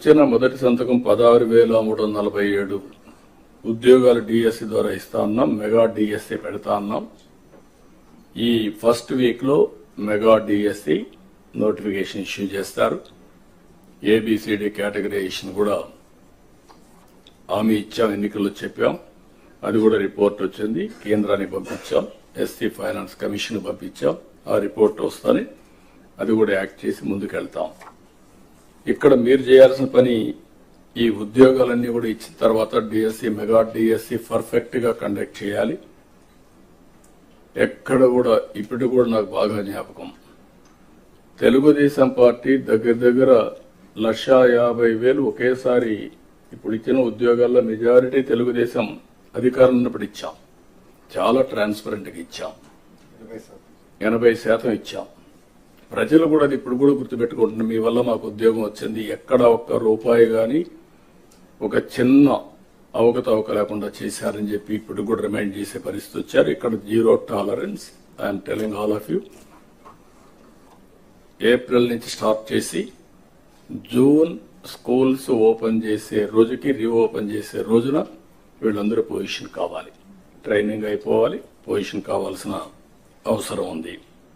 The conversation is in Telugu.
వచ్చిన మొదటి సంతకం 16,347 ఉద్యోగాలు డిఎస్సి ద్వారా ఇస్తా ఉన్నాం. మెగా డిఎస్సి పెడతా ఉన్నాం. ఈ ఫస్ట్ వీక్ లో మెగా డిఎస్సి నోటిఫికేషన్ ఇష్యూ చేస్తారు. ఏబిసిడి కేటగరైజేషన్ కూడా హామీ ఇచ్చాం, ఎన్నికల్లో చెప్పాం. అది కూడా రిపోర్ట్ వచ్చింది, కేంద్రానికి పంపించాం. ఎస్సీ ఫైనాన్స్ కమిషన్ పంపించాం. ఆ రిపోర్ట్ వస్తానే అది కూడా యాక్ట్ చేసి ముందుకెళ్తాం. ఇక్కడ మీరు చేయాల్సిన పని ఈ ఉద్యోగాలన్నీ కూడా ఇచ్చిన తర్వాత డిఎస్సి మెగా డిఎస్సి పర్ఫెక్ట్ గా కండక్ట్ చేయాలి. ఎక్కడ కూడా ఇప్పుడు కూడా నాకు బాగా జ్ఞాపకం, తెలుగుదేశం పార్టీ దగ్గర 1,50,000 ఒకేసారి ఇప్పుడు ఇచ్చిన ఉద్యోగాల్లో మెజారిటీ తెలుగుదేశం అధికారం ఉన్నప్పుడు ఇచ్చాం. చాలా ట్రాన్స్పరెంట్ గా ఇచ్చాం. 80% ఇచ్చాం. ప్రజలు కూడా అది ఇప్పుడు కూడా గుర్తుపెట్టుకుంటున్నారు. మీ వల్ల మాకు ఉద్యోగం వచ్చింది, ఎక్కడ ఒక్క రూపాయి గాని ఒక చిన్న అవకతవక లేకుండా చేశారని చెప్పి ఇప్పుడు కూడా రిమైండ్ చేసే పరిస్థితి వచ్చారు. ఇక్కడ zero tolerance. I'm telling all of you. April నుంచి స్టార్ట్ చేసి జూన్ స్కూల్స్ ఓపెన్ చేసే రోజుకి రీఓపెన్ చేసే రోజున వీళ్ళందరూ పొజిషన్ కావాలి, ట్రైనింగ్ అయిపోవాలి, పొజిషన్ కావాల్సిన అవసరం ఉంది.